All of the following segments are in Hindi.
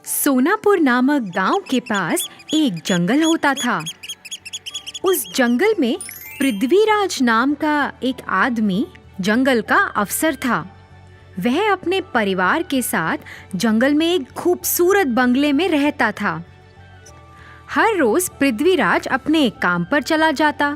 सोनापुर नामक गांव के पास एक जंगल होता था। उस जंगल में पृथ्वीराज नाम का एक आदमी जंगल का अफसर था। वह अपने परिवार के साथ जंगल में एक खूबसूरत बंगले में रहता था। हर रोज पृथ्वीराज अपने काम पर चला जाता।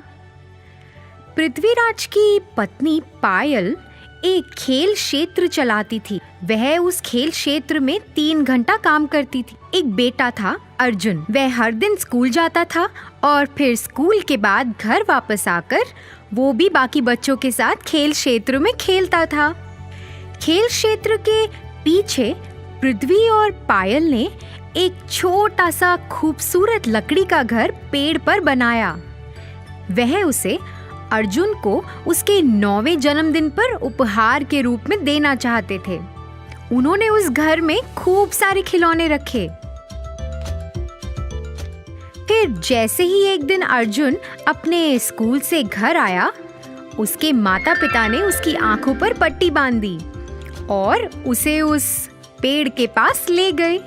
पृथ्वीराज की पत्नी पायल एक खेल क्षेत्र चलाती थी। वह उस खेल क्षेत्र में 3 घंटा काम करती थी। एक बेटा था अर्जुन। वह हर दिन स्कूल जाता था और फिर स्कूल के बाद घर वापस आकर वो भी बाकी बच्चों के साथ खेल क्षेत्र में खेलता था। खेल क्षेत्र के पीछे पृथ्वी और पायल ने एक छोटा सा खूबसूरत लकड़ी का घर पेड़ पर बनाया। वह उसे अर्जुन को उसके 9वें जन्मदिन पर उपहार के रूप में देना चाहते थे। उन्होंने उस घर में खूब सारे खिलौने रखे। फिर जैसे ही एक दिन अर्जुन अपने स्कूल से घर आया, उसके माता पिता ने उसकी आंखों पर पट्टी बांध दी और उसे उस पेड़ के पास ले गए।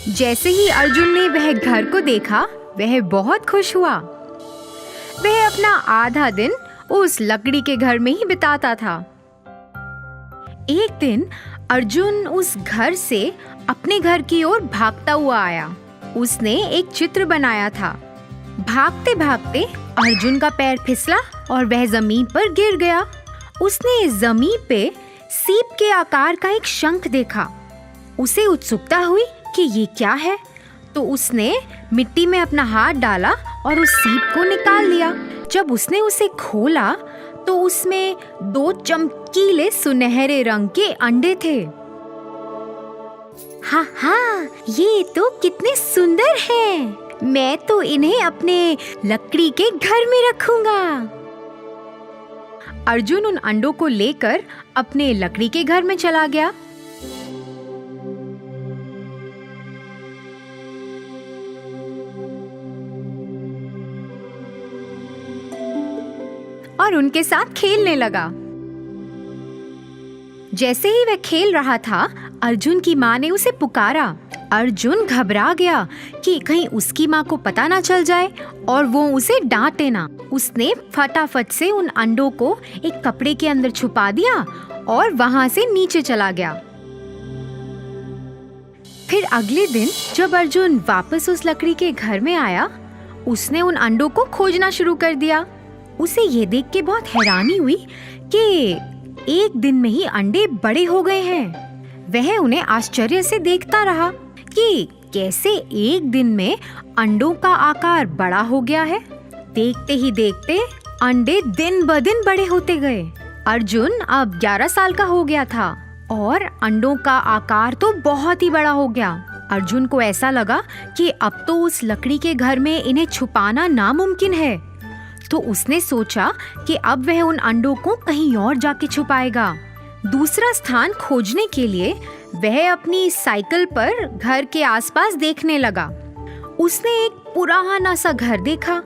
जैसे ही अर्जुन ने वह घर को देखा, वह बहुत खुश हुआ। वह अपना आधा दिन उस लकड़ी के घर में ही बिताता था। एक दिन अर्जुन उस घर से अपने घर की ओर भागता हुआ आया। उसने एक चित्र बनाया था। भागते भागते अर्जुन का पैर फिसला और वह जमीन पर गिर गया। उसने जमीन पे सीप के आकार का एक शंख देखा। उसे उत्सुकता हुई कि ये क्या है, तो उसने मिट्टी में अपना हाथ डाला और उस सीप को निकाल लिया। जब उसने उसे खोला तो उसमें 2 चमकीले सुनहरे रंग के अंडे थे। हाँ हाँ, ये तो कितने सुंदर हैं। मैं तो इन्हें अपने लकड़ी के घर में रखूंगा। अर्जुन उन अंडों को लेकर अपने लकड़ी के घर में चला गया। और उनके साथ खेलने लगा। जैसे ही वह खेल रहा था, अर्जुन की माँ ने उसे पुकारा। अर्जुन घबरा गया कि कहीं उसकी माँ को पता ना चल जाए और वो उसे डांटे ना। उसने फटाफट से उन अंडों को एक कपड़े के अंदर छुपा दिया और वहां से नीचे चला गया। फिर अगले दिन जब अर्जुन वापस उस लकड़ी के घर में आया, उसने उन अंडों को खोजना शुरू कर दिया। उसे ये देख के बहुत हैरानी हुई कि एक दिन में ही अंडे बड़े हो गए हैं। वह उन्हें आश्चर्य से देखता रहा कि कैसे एक दिन में अंडों का आकार बड़ा हो गया है। देखते ही देखते अंडे दिन ब दिन बड़े होते गए। अर्जुन अब 11 साल का हो गया था और अंडों का आकार तो बहुत ही बड़ा हो गया। अर्जुन को ऐसा लगा कि अब तो उस लकड़ी के घर में इन्हें छुपाना नामुमकिन है। तो उसने सोचा कि अब वह उन अंडों को कहीं और जाके छुपाएगा। दूसरा स्थान खोजने के लिए वह अपनी साइकिल पर घर के आसपास देखने लगा। उसने एक पुराना सा घर देखा।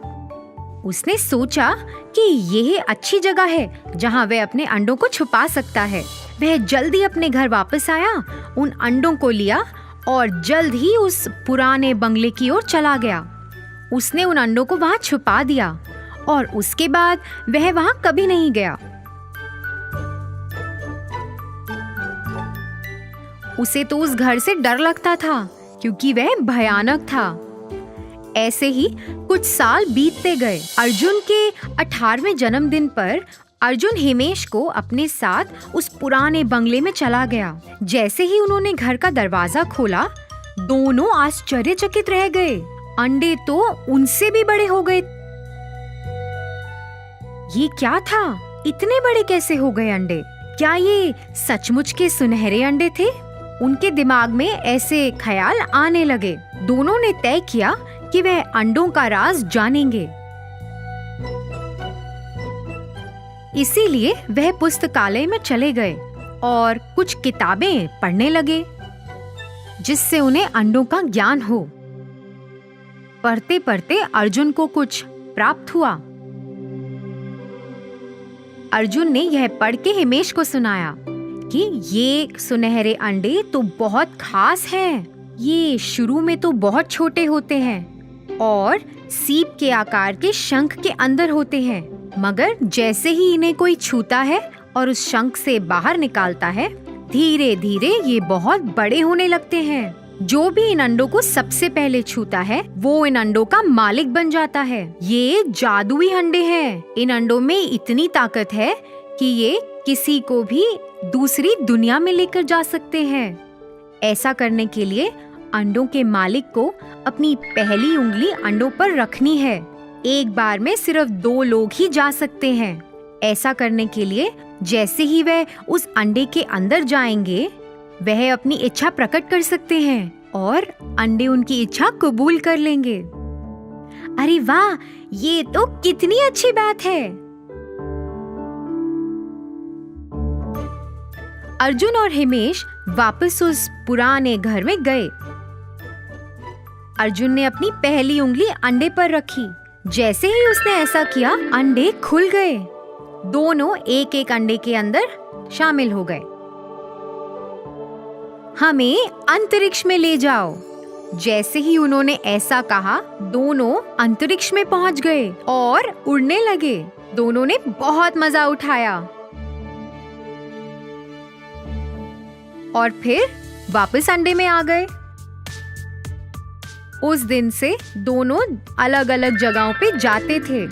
उसने सोचा कि यह अच्छी जगह है जहां वह अपने अंडों को छुपा सकता है। वह जल्दी अपने घर वापस आया, उन अंडों को लिया और जल्द ही उस पुराने बंगले की ओर चला गया। उसने उन अंडों को वहां छुपा दिया और उसके बाद वह वहां कभी नहीं गया। उसे तो उस घर से डर लगता था क्योंकि वह भयानक था। ऐसे ही कुछ साल बीतते गए। अर्जुन के 18वें जन्मदिन पर अर्जुन हिमेश को अपने साथ उस पुराने बंगले में चला गया। जैसे ही उन्होंने घर का दरवाजा खोला, दोनों आश्चर्यचकित रह गए। अंडे तो उनसे भी बड़े हो गए। ये क्या था? इतने बड़े कैसे हो गए अंडे? क्या ये सचमुच के सुनहरे अंडे थे? उनके दिमाग में ऐसे ख्याल आने लगे। दोनों ने तय किया कि वह अंडों का राज जानेंगे। इसीलिए वह पुस्तकालय में चले गए और कुछ किताबें पढ़ने लगे जिससे उन्हें अंडों का ज्ञान हो। पढ़ते पढ़ते अर्जुन को कुछ प्राप्त हुआ। अर्जुन ने यह पढ़ के हिमेश को सुनाया कि ये सुनहरे अंडे तो बहुत खास हैं। ये शुरू में तो बहुत छोटे होते हैं और सीप के आकार के शंख के अंदर होते हैं, मगर जैसे ही इन्हें कोई छूता है और उस शंख से बाहर निकालता है, धीरे धीरे ये बहुत बड़े होने लगते हैं। जो भी इन अंडों को सबसे पहले छूता है वो इन अंडों का मालिक बन जाता है। ये जादुई अंडे हैं। इन अंडों में इतनी ताकत है कि ये किसी को भी दूसरी दुनिया में लेकर जा सकते हैं। ऐसा करने के लिए अंडों के मालिक को अपनी पहली उंगली अंडों पर रखनी है। एक बार में सिर्फ 2 लोग ही जा सकते हैं। ऐसा करने के लिए जैसे ही वह उस अंडे के अंदर जाएंगे, वह अपनी इच्छा प्रकट कर सकते हैं और अंडे उनकी इच्छा कबूल कर लेंगे। अरे वाह, ये तो कितनी अच्छी बात है। अर्जुन और हिमेश वापस उस पुराने घर में गए। अर्जुन ने अपनी पहली उंगली अंडे पर रखी। जैसे ही उसने ऐसा किया, अंडे खुल गए। दोनों एक एक अंडे के अंदर शामिल हो गए। हमें अंतरिक्ष में ले जाओ। जैसे ही उन्होंने ऐसा कहा, दोनों अंतरिक्ष में पहुंच गए और उड़ने लगे। दोनों ने बहुत मजा उठाया और फिर वापस अंडे में आ गए। उस दिन से दोनों अलग अलग जगहों पे जाते थे।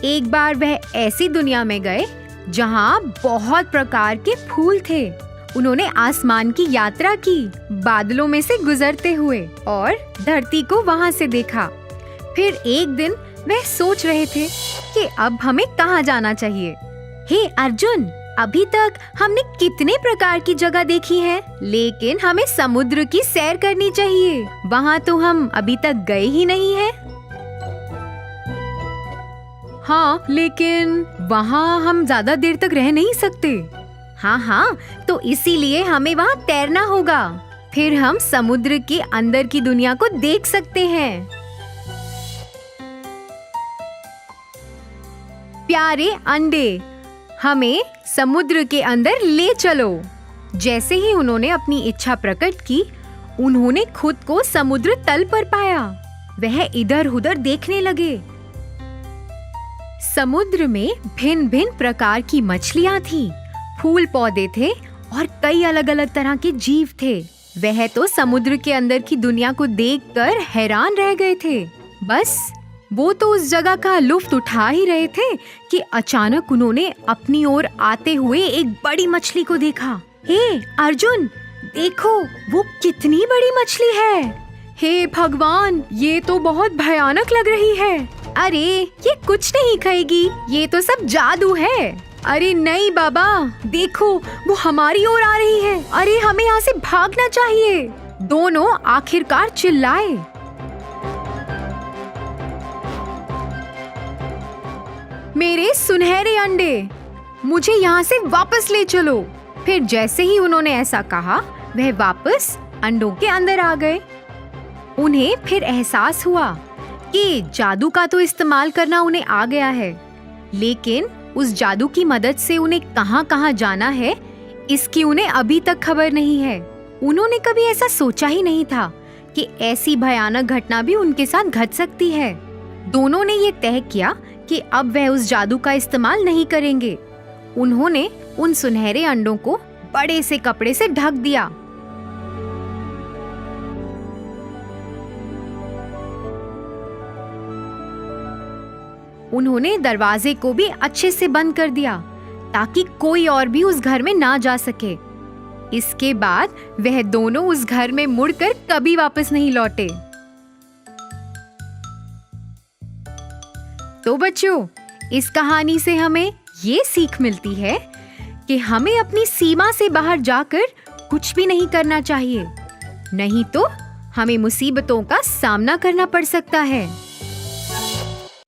एक बार वह ऐसी दुनिया में गए जहां बहुत प्रकार के फूल थे। उन्होंने आसमान की यात्रा की, बादलों में से गुजरते हुए, और धरती को वहां से देखा। फिर एक दिन वह सोच रहे थे कि अब हमें कहाँ जाना चाहिए। हे अर्जुन, अभी तक हमने कितने प्रकार की जगह देखी है, लेकिन हमें समुद्र की सैर करनी चाहिए। वहाँ तो हम अभी तक गए ही नहीं हैं। हाँ, लेकिन वहाँ हम ज्यादा देर तक रह नहीं सकते। हाँ, तो इसीलिए हमें वहाँ तैरना होगा। फिर हम समुद्र के अंदर की दुनिया को देख सकते हैं। प्यारे अंडे, हमें समुद्र के अंदर ले चलो। जैसे ही उन्होंने अपनी इच्छा प्रकट की, उन्होंने खुद को समुद्र तल पर पाया। वह इधर उधर देखने लगे। समुद्र में भिन्न भिन्न प्रकार की मछलियां थीं, फूल पौधे थे और कई अलग अलग तरह के जीव थे। वह तो समुद्र के अंदर की दुनिया को देखकर हैरान रह गए थे। बस वो तो उस जगह का लुत्फ उठा ही रहे थे कि अचानक उन्होंने अपनी ओर आते हुए एक बड़ी मछली को देखा। हे अर्जुन, देखो वो कितनी बड़ी मछली है। हे भगवान, ये तो बहुत भयानक लग रही है। अरे ये कुछ नहीं खाएगी, ये तो सब जादू है। अरे नहीं बाबा, देखो वो हमारी ओर आ रही है। अरे हमें यहाँ से भागना चाहिए। दोनों आखिरकार चिल्लाए। मेरे सुनहरे अंडे, मुझे यहाँ से वापस ले चलो। फिर जैसे ही उन्होंने ऐसा कहा, वह वापस अंडों के अंदर आ गए। उन्हें फिर एहसास हुआ कि जादू का तो इस्तेमाल करना उन्हें आ गया है, लेकिन उस जादू की मदद से उन्हें कहाँ कहाँ जाना है, इसकी उन्हें अभी तक खबर नहीं है। उन्होंने कभी ऐसा सोचा ही नहीं था कि ऐसी भयानक घटना भी उनके साथ घट सकती है। दोनों ने ये तय किया कि अब वह उस जादू का इस्तेमाल नहीं करेंगे। उन्होंने उन सुनहरे अंडों को बड़े से कपड़े से ढक दिया। उन्होंने दरवाजे को भी अच्छे से बंद कर दिया ताकि कोई और भी उस घर में ना जा सके। इसके बाद वह दोनों उस घर में मुड़कर कभी वापस नहीं लौटे। तो बच्चों, इस कहानी से हमें ये सीख मिलती है कि हमें अपनी सीमा से बाहर जाकर कुछ भी नहीं करना चाहिए, नहीं तो हमें मुसीबतों का सामना करना पड़ सकता है।